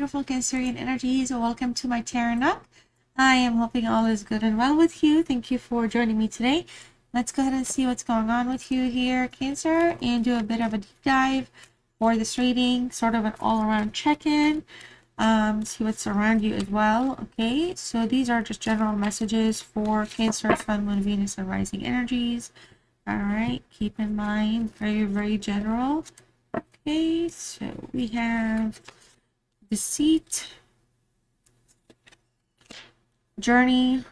beautiful Cancerian energies. Welcome to my Tarot Nook. I am hoping all is good and well with you. Thank you for joining me today. Let's go ahead and see what's going on with you here, Cancer, and do a bit of a deep dive for this reading, sort of an all-around check-in. See what's around you as well. Okay, so these are just general messages for Cancer, Sun, Moon, Venus, and rising energies. All right, keep in mind, very general. Okay, so we have deceit, journey,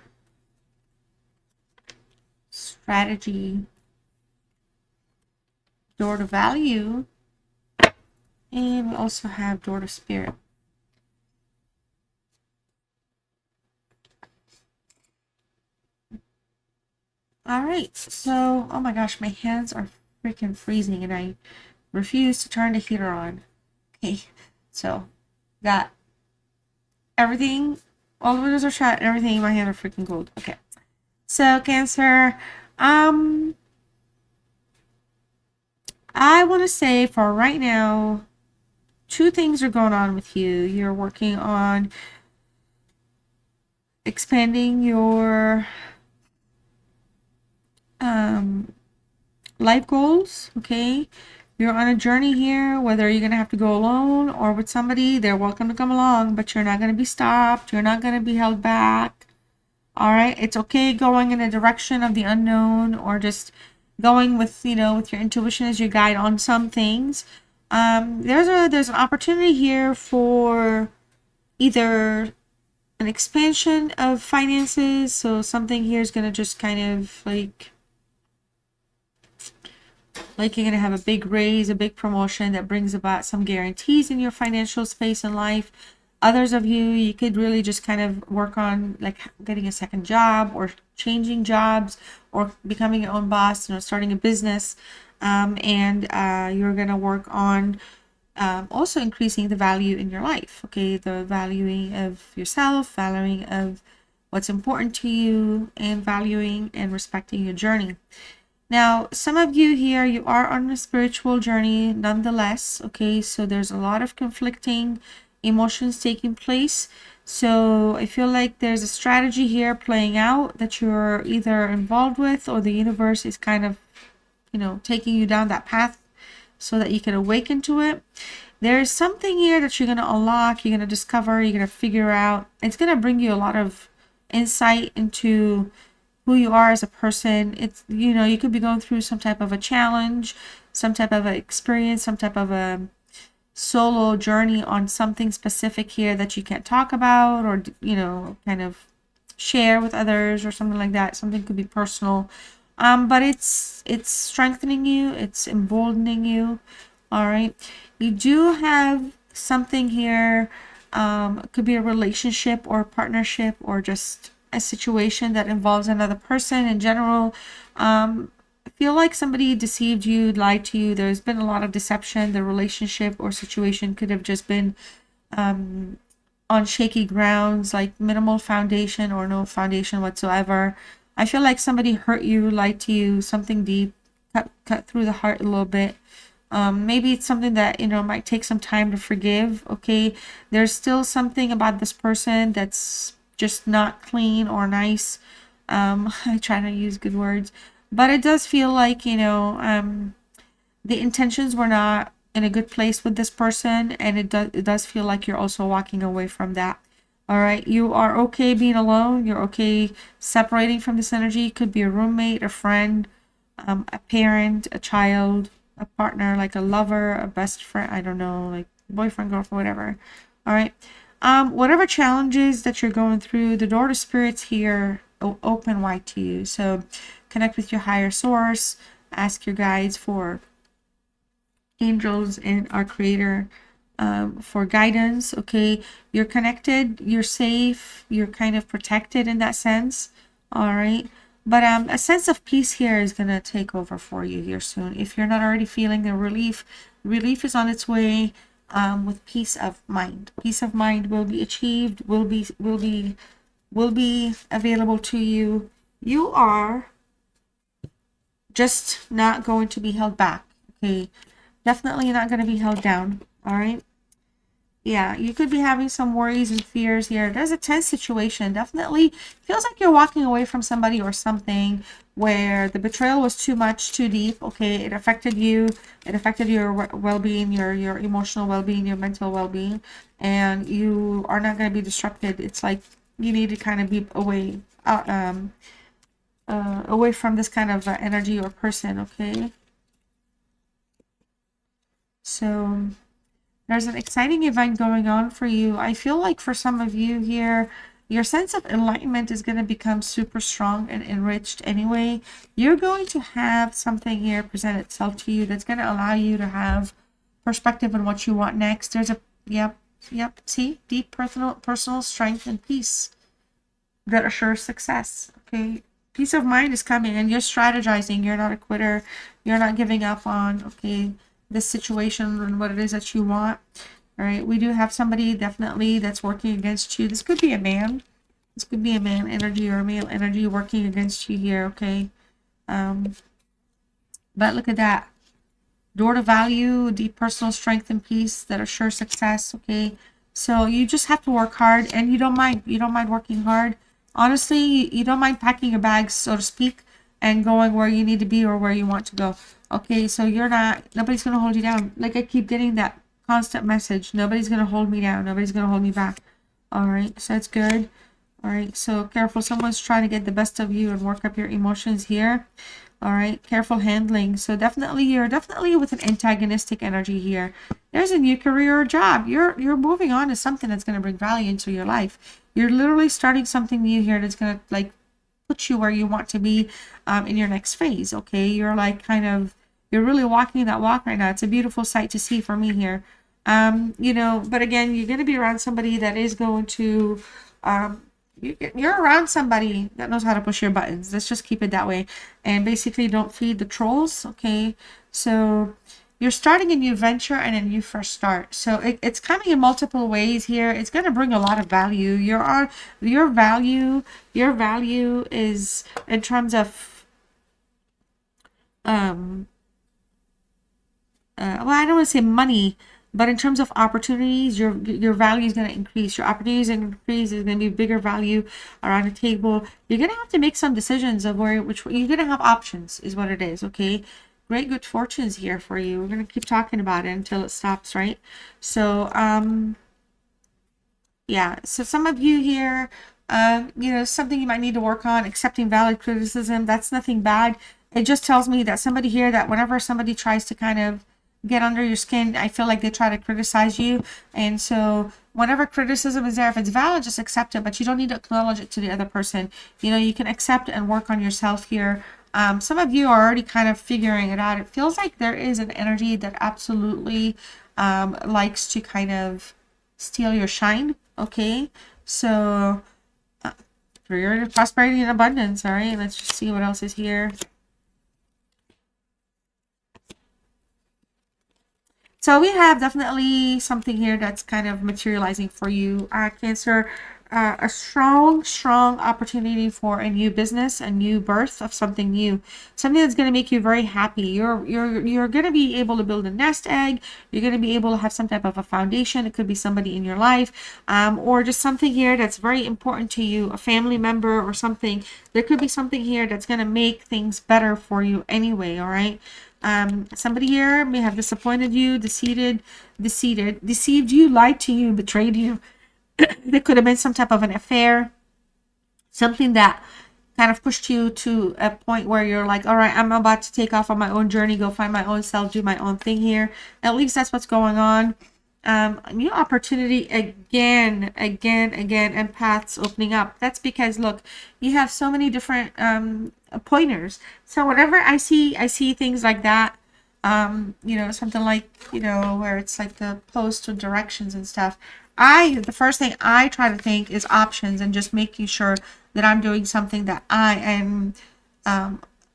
strategy, door to value, and we also have door to spirit. All right, so, oh my gosh, my hands are freaking freezing and I refuse to turn the heater on. Okay, so got everything, all the windows are shut, everything in my hands are freaking cold. Okay, so Cancer, I want to say for right now, two things are going on with you. You're working on expanding your life goals. Okay, you're on a journey here, whether you're gonna have to go alone or with somebody. They're welcome to come along, but you're not going to be stopped, you're not going to be held back. All right, it's okay going in a direction of the unknown, or just going with, you know, with your intuition as your guide on some things. There's an opportunity here for either an expansion of finances, so something here is going to just kind of like you're going to have a big raise, a big promotion that brings about some guarantees in your financial space in life. Others of you, you could really just kind of work on like getting a second job or changing jobs or becoming your own boss, you know, starting a business. And you're going to work on also increasing the value in your life. Okay, the valuing of yourself, valuing of what's important to you, and valuing and respecting your journey. Now, some of you here, you are on a spiritual journey nonetheless. Okay, so there's a lot of conflicting emotions taking place. So I feel like there's a strategy here playing out that you're either involved with, or the universe is kind of, you know, taking you down that path so that you can awaken to it. There's something here that you're going to unlock, you're going to discover, you're going to figure out. It's going to bring you a lot of insight into who you are as a person. It's, you know, you could be going through some type of a challenge, some type of an experience, some type of a solo journey on something specific here that you can't talk about, or, you know, kind of share with others or something like that. Something could be personal, but it's strengthening you, it's emboldening you. All right, you do have something here. It could be a relationship or a partnership or just a situation that involves another person in general. I feel like somebody deceived you, lied to you. There's been a lot of deception. The relationship or situation could have just been on shaky grounds, like minimal foundation or no foundation whatsoever. I feel like somebody hurt you, lied to you, something deep, cut through the heart a little bit. Maybe it's something that, you know, might take some time to forgive. Okay, there's still something about this person that's just not clean or nice. I try to use good words, but it does feel like, you know, the intentions were not in a good place with this person, and it does feel like you're also walking away from that. All right, you are okay being alone, you're okay separating from this energy. It could be a roommate, a friend, a parent, a child, a partner, like a lover, a best friend, I don't know, like boyfriend, girlfriend, whatever. All right, whatever challenges that you're going through, the door to spirits here open wide to you. So connect with your higher source, ask your guides, for angels and our creator, for guidance. Okay, you're connected, you're safe, you're kind of protected in that sense. All right, but a sense of peace here is gonna take over for you here soon. If you're not already feeling the relief is on its way. With peace of mind. Peace of mind will be achieved, will be available to you. You are just not going to be held back. Okay, definitely not going to be held down. All right. Yeah, you could be having some worries and fears here. There's a tense situation. Definitely feels like you're walking away from somebody or something where the betrayal was too much, too deep. Okay, it affected you. It affected your well-being, your emotional well-being, your mental well-being, and you are not going to be disrupted. It's like you need to kind of be away from this kind of energy or person. Okay, so there's an exciting event going on for you. I feel like for some of you here, your sense of enlightenment is going to become super strong and enriched anyway. You're going to have something here present itself to you that's going to allow you to have perspective on what you want next. There's a, yep, see? Deep personal strength and peace that assures success. Okay. Peace of mind is coming and you're strategizing. You're not a quitter. You're not giving up on, okay, this situation and what it is that you want. All right. We do have somebody definitely that's working against you. This could be a man. This could be a man energy or a male energy working against you here. Okay. But look at that. Door to value, deep personal strength and peace that assure success. Okay. So you just have to work hard and you don't mind. You don't mind working hard. Honestly, you don't mind packing your bags, so to speak, and going where you need to be or where you want to go. Okay, so you're not, nobody's going to hold you down. Like I keep getting that constant message. Nobody's going to hold me down. Nobody's going to hold me back. All right, so that's good. All right, so careful. Someone's trying to get the best of you and work up your emotions here. All right, careful handling. So definitely, you're definitely with an antagonistic energy here. There's a new career or job. You're moving on to something that's going to bring value into your life. You're literally starting something new here that's going to like put you where you want to be in your next phase. Okay, you're like kind of you're really walking that walk right now. It's a beautiful sight to see for me here. You know, but again, you're going to be around somebody that is going to you're around somebody that knows how to push your buttons. Let's just keep it that way. And basically don't feed the trolls. Okay. So you're starting a new venture and a new fresh start. So it's coming in multiple ways here. It's going to bring a lot of value. Your value is in terms of, well, I don't want to say money, but in terms of opportunities, your value is going to increase. Your opportunities are going to increase. There's going to be bigger value around the table. You're going to have to make some decisions of which you're going to have options is what it is. Okay. Great good fortunes here for you. We're going to keep talking about it until it stops, right? So, yeah. So some of you here, you know, something you might need to work on, accepting valid criticism. That's nothing bad. It just tells me that somebody here, that whenever somebody tries to kind of get under your skin, I feel like they try to criticize you. And so whenever criticism is there, if it's valid, just accept it, but you don't need to acknowledge it to the other person. You know, you can accept and work on yourself here. Some of you are already kind of figuring it out. It feels like there is an energy that absolutely likes to kind of steal your shine. Okay, so for your prosperity and abundance. All right, let's just see what else is here. So we have definitely something here that's kind of materializing for you, Cancer. A strong opportunity for a new business, a new birth of something new, something that's going to make you very happy. You're going to be able to build a nest egg. You're going to be able to have some type of a foundation. It could be somebody in your life, or just something here that's very important to you, a family member or something. There could be something here that's going to make things better for you anyway. All right. Somebody here may have disappointed you, deceived you, lied to you, betrayed you. There could have been some type of an affair, something that kind of pushed you to a point where you're like, all right, I'm about to take off on my own journey, go find my own self, do my own thing here. At least that's what's going on. New opportunity again, and paths opening up. That's because look, you have so many different pointers. So whenever I see things like that, you know, something like, you know, where it's like the post or directions and stuff, the first thing I try to think is options and just making sure that I'm doing something that I am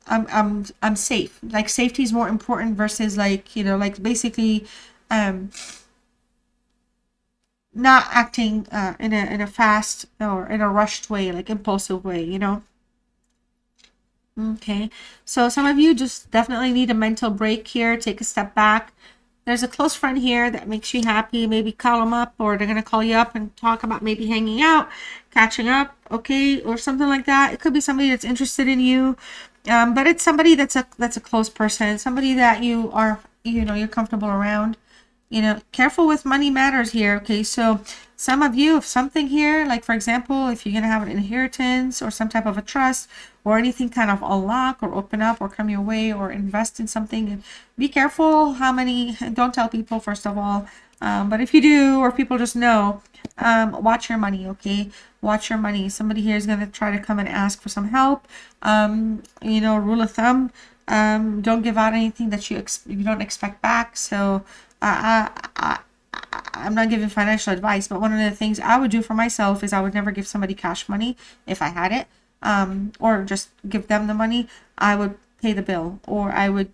I'm safe. Like safety is more important versus like, you know, like basically not acting in a fast or in a rushed way, like impulsive way, you know. Okay, so some of you just definitely need a mental break here. Take a step back, there's a close friend here that makes you happy. Maybe call them up, or they're going to call you up and talk about maybe hanging out, catching up, okay, or something like that. It could be somebody that's interested in you, but it's somebody that's a close person, somebody that you are, you're comfortable around. Careful with money matters here. Okay, so some of you, if something here, like for example, if you're going to have an inheritance or some type of a trust or anything kind of unlock or open up or come your way or invest in something, be careful how many, don't tell people first of all, but if you do, or people just know, watch your money. Okay, watch your money. Somebody here is going to try to come and ask for some help. Rule of thumb, don't give out anything that you don't expect back. So I'm not giving financial advice, but one of the things I would do for myself is I would never give somebody cash money if I had it, or just give them the money. I would pay the bill, or I would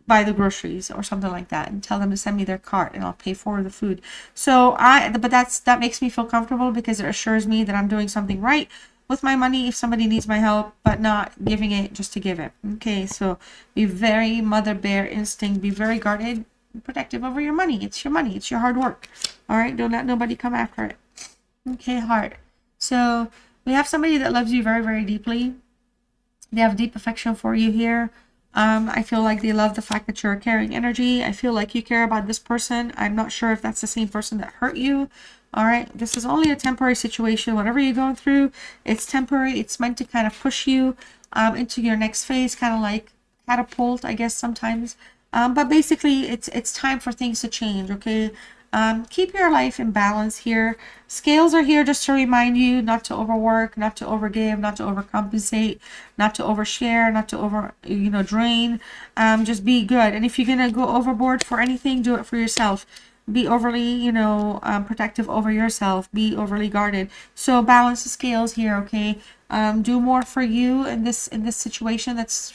buy the groceries or something like that and tell them to send me their cart and I'll pay for the food. So but that makes me feel comfortable because it assures me that I'm doing something right with my money if somebody needs my help, but not giving it just to give it. Okay, so be very mother bear instinct, be very guarded, protective over your money. It's your money, it's your hard work. All right, don't let nobody come after it. Okay, heart. So we have somebody that loves you very, very deeply. They have deep affection for you here. I feel like they love the fact that you're a caring energy. I feel like you care about this person. I'm not sure if that's the same person that hurt you. All right, this is only a temporary situation. Whatever you're going through, it's temporary. It's meant to kind of push you into your next phase, kind of like catapult, I guess, sometimes. But basically, it's time for things to change, okay? Keep your life in balance here. Scales are here just to remind you not to overwork, not to overgive, not to overcompensate, not to overshare, not to drain. Just be good. And if you're going to go overboard for anything, do it for yourself. Be overly, protective over yourself. Be overly guarded. So balance the scales here, okay? Do more for you in this situation that's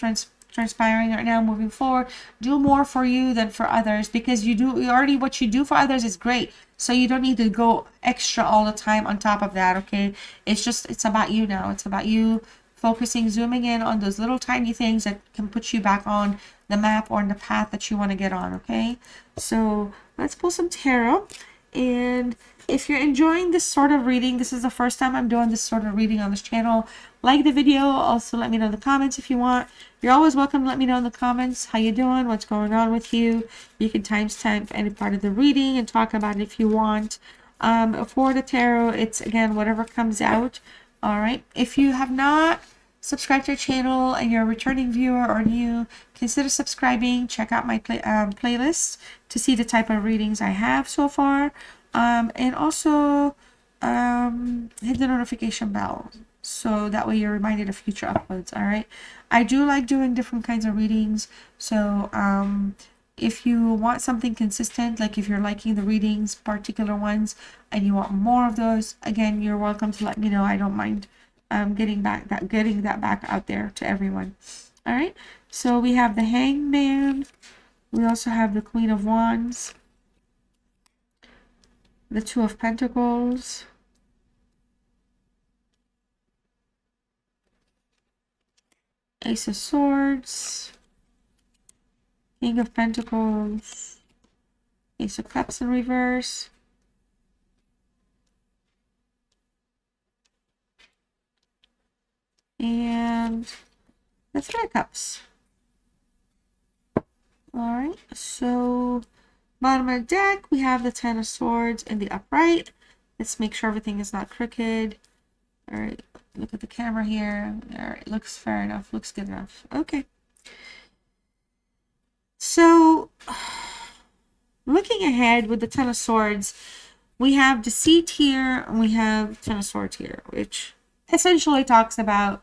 transpiring right now, moving forward. Do more for you than for others, because what you do for others is great. So you don't need to go extra all the time on top of that, okay? It's about you now. It's about you focusing, zooming in on those little tiny things that can put you back on the map or on the path that you want to get on, okay? So let's pull some tarot. And if you're enjoying this sort of reading, this is the first time I'm doing this sort of reading on this channel, like the video. Also let me know in the comments if you want. You're always welcome to let me know in the comments how you doing, what's going on with you. You can timestamp any part of the reading and talk about it if you want. For the tarot, it's again whatever comes out. All right, if you have not subscribe to our channel and you're a returning viewer or new, consider subscribing. Check out my playlist to see the type of readings I have so far, and also hit the notification bell so that way you're reminded of future uploads. All right, I do like doing different kinds of readings, so if you want something consistent, like if you're liking the readings, particular ones, and you want more of those, again, you're welcome to let me know. I don't mind getting that back out there to everyone. All right, so we have the Hangman. We also have the Queen of Wands, the Two of Pentacles, Ace of Swords, King of Pentacles, Ace of Cups in reverse, and the Three of Cups. Alright, so bottom of the deck, we have the Ten of Swords in the upright. Let's make sure everything is not crooked. Alright, look at the camera here. Alright, looks fair enough, looks good enough. Okay. So, looking ahead with the Ten of Swords, we have Deceit here, and we have Ten of Swords here, which essentially talks about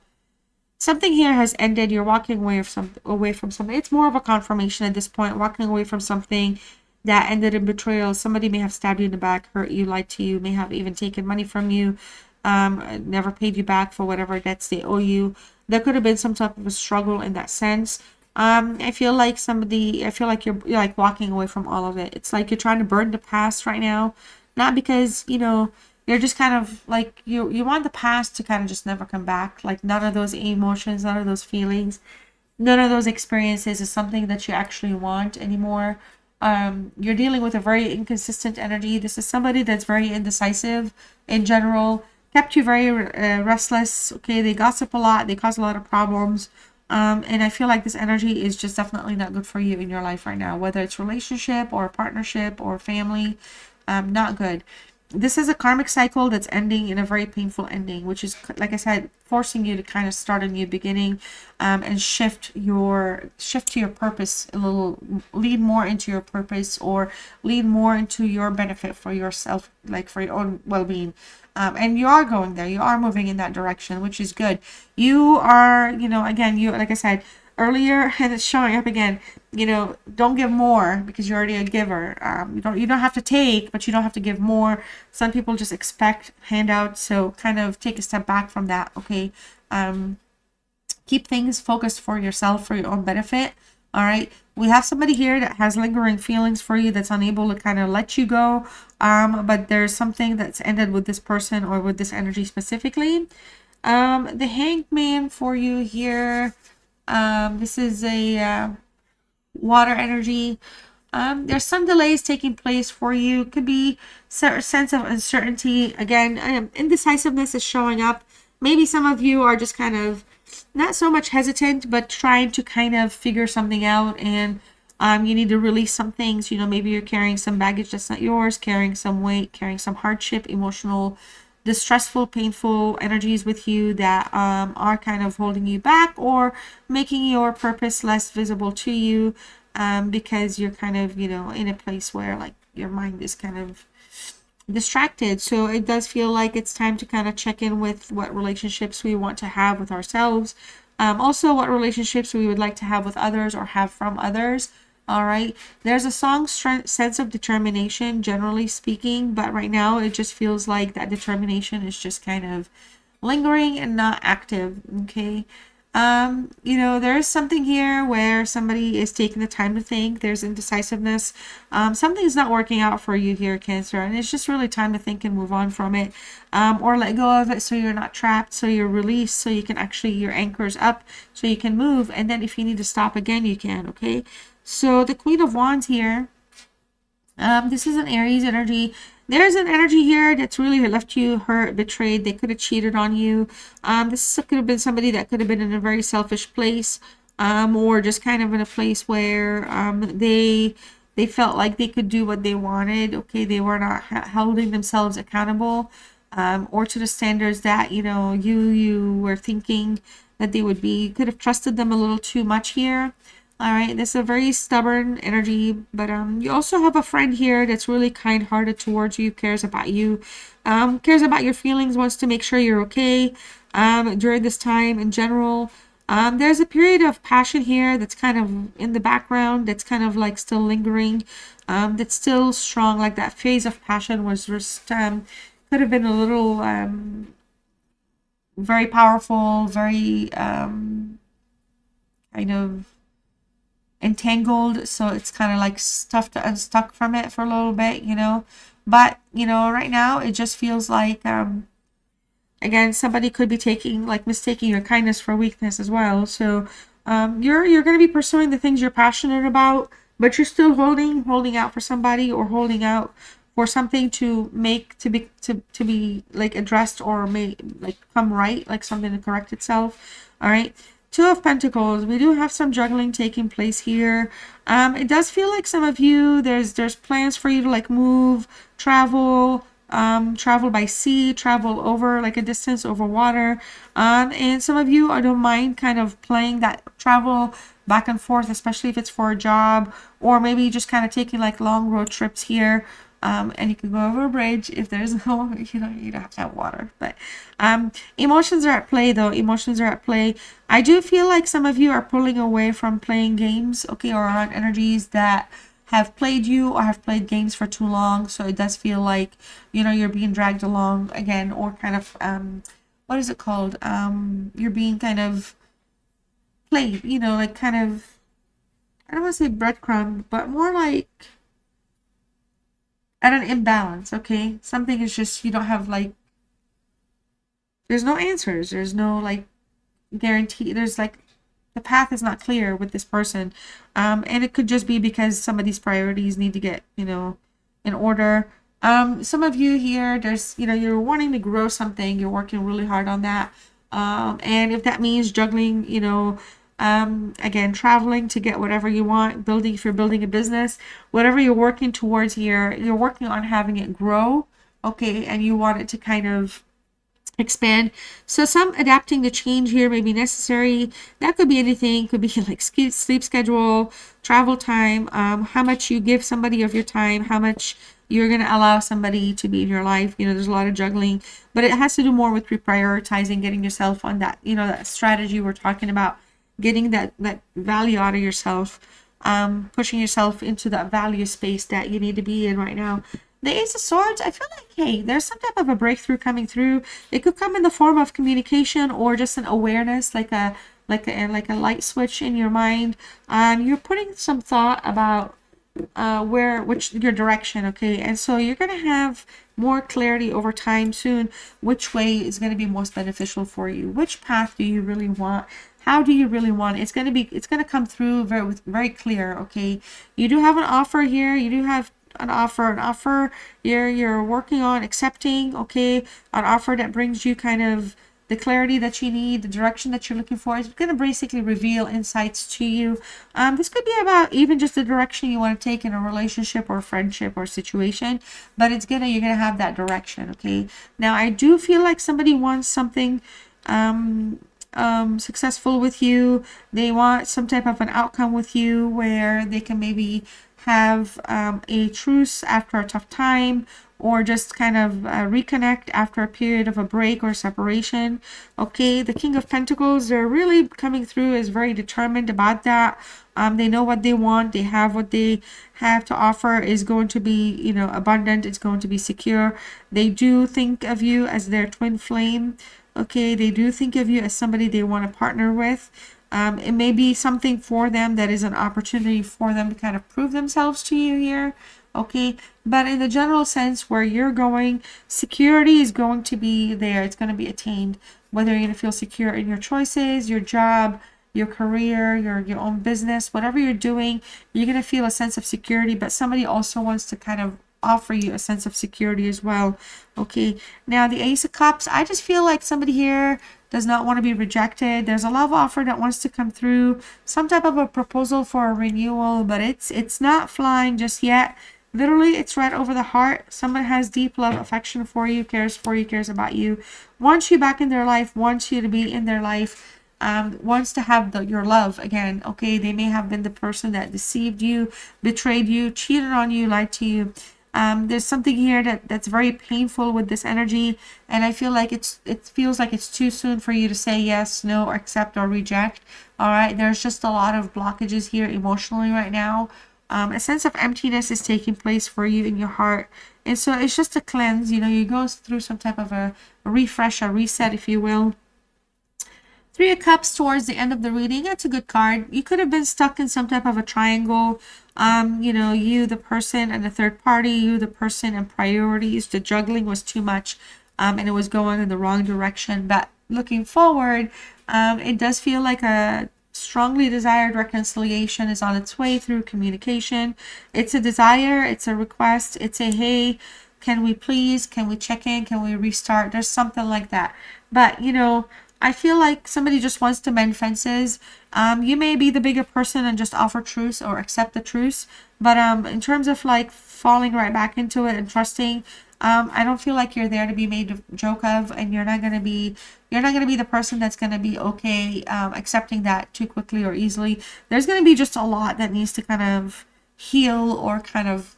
something here has ended. You're walking away from something. It's more of a confirmation at this point, walking away from something that ended in betrayal. Somebody may have stabbed you in the back, hurt you, lied to you, may have even taken money from you, never paid you back for whatever debts they owe you. There could have been some type of a struggle in that sense. I feel like you're like walking away from all of it. It's like you're trying to burn the past right now, not because, you're just kind of like, you want the past to kind of just never come back. Like none of those emotions, none of those feelings, none of those experiences is something that you actually want anymore. You're dealing with a very inconsistent energy. This is somebody that's very indecisive in general, kept you very restless. Okay, they gossip a lot, they cause a lot of problems. And I feel like this energy is just definitely not good for you in your life right now, whether it's relationship or partnership or family. Not good. This is a karmic cycle that's ending in a very painful ending, which is, like I said, forcing you to kind of start a new beginning, and shift to your purpose a little, lead more into your purpose, or lead more into your benefit for yourself, like for your own well-being. And you are going there, you are moving in that direction, which is good. You are, again, you, like I said earlier, and it's showing up again, don't give more because you're already a giver. You don't have to take, but you don't have to give more. Some people just expect handouts, so kind of take a step back from that. Okay. Keep things focused for yourself, for your own benefit. All right. We have somebody here that has lingering feelings for you, that's unable to kind of let you go. But there's something that's ended with this person or with this energy specifically. The Hanged Man for you here. This is a water energy. There's some delays taking place for you. Could be a sense of uncertainty. Again, indecisiveness is showing up. Maybe some of you are just kind of not so much hesitant, but trying to kind of figure something out, and you need to release some things. Maybe you're carrying some baggage that's not yours, carrying some weight, carrying some hardship, emotional, distressful, painful energies with you that are kind of holding you back or making your purpose less visible to you, because you're kind of, in a place where like your mind is kind of distracted. So it does feel like it's time to kind of check in with what relationships we want to have with ourselves. Also what relationships we would like to have with others or have from others. All right. There's a strong sense of determination, generally speaking, but right now it just feels like that determination is just kind of lingering and not active. Okay. There is something here where somebody is taking the time to think. There's indecisiveness. Something's not working out for you here, Cancer, and it's just really time to think and move on from it, or let go of it, so you're not trapped, so you're released, so you can actually, your anchor's up, so you can move, and then if you need to stop again, you can. Okay. So the Queen of Wands here. This is an Aries energy. There's an energy here that's really left you hurt, betrayed. They could have cheated on you. This could have been somebody that could have been in a very selfish place, or just kind of in a place where they felt like they could do what they wanted. Okay, they were not holding themselves accountable, or to the standards that you were thinking that they would be. You could have trusted them a little too much here. All right, this is a very stubborn energy, but you also have a friend here that's really kind-hearted towards you, cares about you, cares about your feelings, wants to make sure you're okay during this time in general. There's a period of passion here that's kind of in the background, that's kind of like still lingering, that's still strong. Like that phase of passion was just could have been a little very powerful, very kind of entangled, so it's kind of like stuff to unstuck from it for a little bit, but right now it just feels like again, somebody could be mistaking your kindness for weakness as well. So you're going to be pursuing the things you're passionate about, but you're still holding out for somebody, or holding out for something to be like addressed, or come right, like something to correct itself. All right. Two of Pentacles. We do have some juggling taking place here. It does feel like some of you, there's plans for you to move, travel by sea, travel over like a distance over water. And some of you, I don't mind kind of playing that travel back and forth, especially if it's for a job, or maybe just kind of taking long road trips here. And you can go over a bridge if there's no, you don't have to have water. But emotions are at play, though. Emotions are at play. I do feel like some of you are pulling away from playing games, okay, or around energies that have played you or have played games for too long. So it does feel like, you're being dragged along again, or kind of, what is it called? You're being kind of played, kind of, I don't want to say breadcrumb, but more like at an imbalance. Okay, something is just, you don't have there's no answers, there's no guarantee, there's the path is not clear with this person. And it could just be because some of these priorities need to get, in order. Some of you here, there's, you're wanting to grow something. You're working really hard on that. And if that means juggling, again, traveling to get whatever you want, if you're building a business, whatever you're working towards here, you're working on having it grow. Okay. And you want it to kind of expand. So some adapting to change here may be necessary. That could be anything. Could be like sleep schedule, travel time, how much you give somebody of your time, how much you're going to allow somebody to be in your life. There's a lot of juggling, but it has to do more with reprioritizing, getting yourself on that, that strategy we're talking about, getting that value out of yourself, pushing yourself into that value space that you need to be in right now. The Ace of Swords, I feel like, hey, there's some type of a breakthrough coming through. It could come in the form of communication or just an awareness, like a light switch in your mind. You're putting some thought about your direction, okay? And so you're going to have more clarity over time soon, which way is going to be most beneficial for you. Which path do you really want? How do you really want it? It's going to come through very clear, okay? You do have an offer here. You do have an offer you're working on accepting, okay? An offer that brings you kind of the clarity that you need, the direction that you're looking for. It's going to basically reveal insights to you. This could be about even just the direction you want to take in a relationship or friendship or situation, but you're going to have that direction, okay? Now, I do feel like somebody wants something successful with you. They want some type of an outcome with you where they can maybe have a truce after a tough time, or just kind of reconnect after a period of a break or separation. Okay, the King of Pentacles, they're really coming through as very determined about that. They know what they want. They have what they have to offer is going to be, abundant. It's going to be secure. They do think of you as their twin flame. Okay, they do think of you as somebody they want to partner with. It may be something for them that is an opportunity for them to kind of prove themselves to you here. Okay, but in the general sense where you're going, security is going to be there. It's going to be attained. Whether you're going to feel secure in your choices, your job, your career, your own business, whatever you're doing, you're going to feel a sense of security, but somebody also wants to kind of offer you a sense of security as well. Okay, now the Ace of Cups, I just feel like somebody here does not want to be rejected. There's a love offer that wants to come through, some type of a proposal for a renewal, but it's not flying just yet. Literally, it's right over the heart. Someone has deep love, affection for you, cares about you, wants you back in their life, wants you to be in their life, wants to have your love again. Okay, they may have been the person that deceived you, betrayed you, cheated on you, lied to you. There's something here that's very painful with this energy, and I feel like it feels like it's too soon for you to say yes, no, or accept, or reject. All right, there's just a lot of blockages here emotionally right now. A sense of emptiness is taking place for you in your heart, and so it's just a cleanse. You go through some type of a refresh, a reset, if you will. Three of Cups towards the end of the reading. That's a good card. You could have been stuck in some type of a triangle. You, the person, and the third party, you, the person, and priorities. The juggling was too much, and it was going in the wrong direction. But looking forward, it does feel like a strongly desired reconciliation is on its way through communication. It's a desire, it's a request, it's a hey, can we check in, can we restart? There's something like that. But I feel like somebody just wants to mend fences. You may be the bigger person and just offer truce or accept the truce. But in terms of like falling right back into it and trusting, I don't feel like you're there to be made a joke of, and you're not gonna be the person that's gonna be okay accepting that too quickly or easily. There's gonna be just a lot that needs to kind of heal or kind of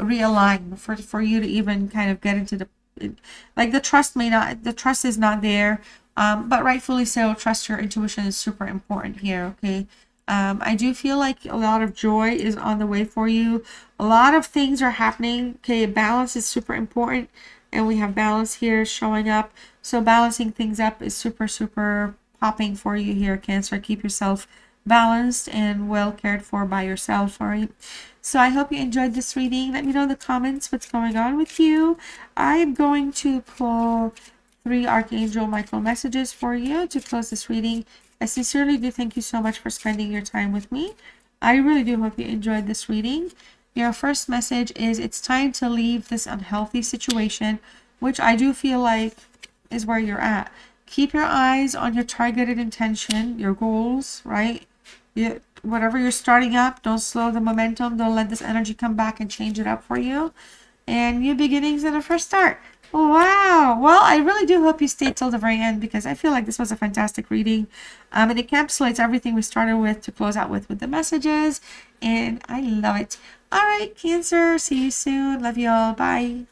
realign for you to even kind of get into the trust is not there, but rightfully so. Trust your intuition is super important here. Okay, I do feel like a lot of joy is on the way for you. A lot of things are happening. Okay, balance is super important, and we have balance here showing up. So balancing things up is super popping for you here, Cancer. Keep yourself balanced and well cared for by yourself. All right, so I hope you enjoyed this reading. Let me know in the comments what's going on with you. I'm going to pull 3 Archangel Michael messages for you to close this reading. I sincerely do thank you so much for spending your time with me. I really do hope you enjoyed this reading. Your first message is it's time to leave this unhealthy situation, which I do feel like is where you're at. Keep your eyes on your targeted intention, your goals, right? Whatever you're starting up, don't slow the momentum. Don't let this energy come back and change it up for you. And new beginnings and a fresh start. Wow. Well, I really do hope you stayed till the very end because I feel like this was a fantastic reading. It encapsulates everything we started with to close out with the messages. And I love it. All right, Cancer. See you soon. Love you all. Bye.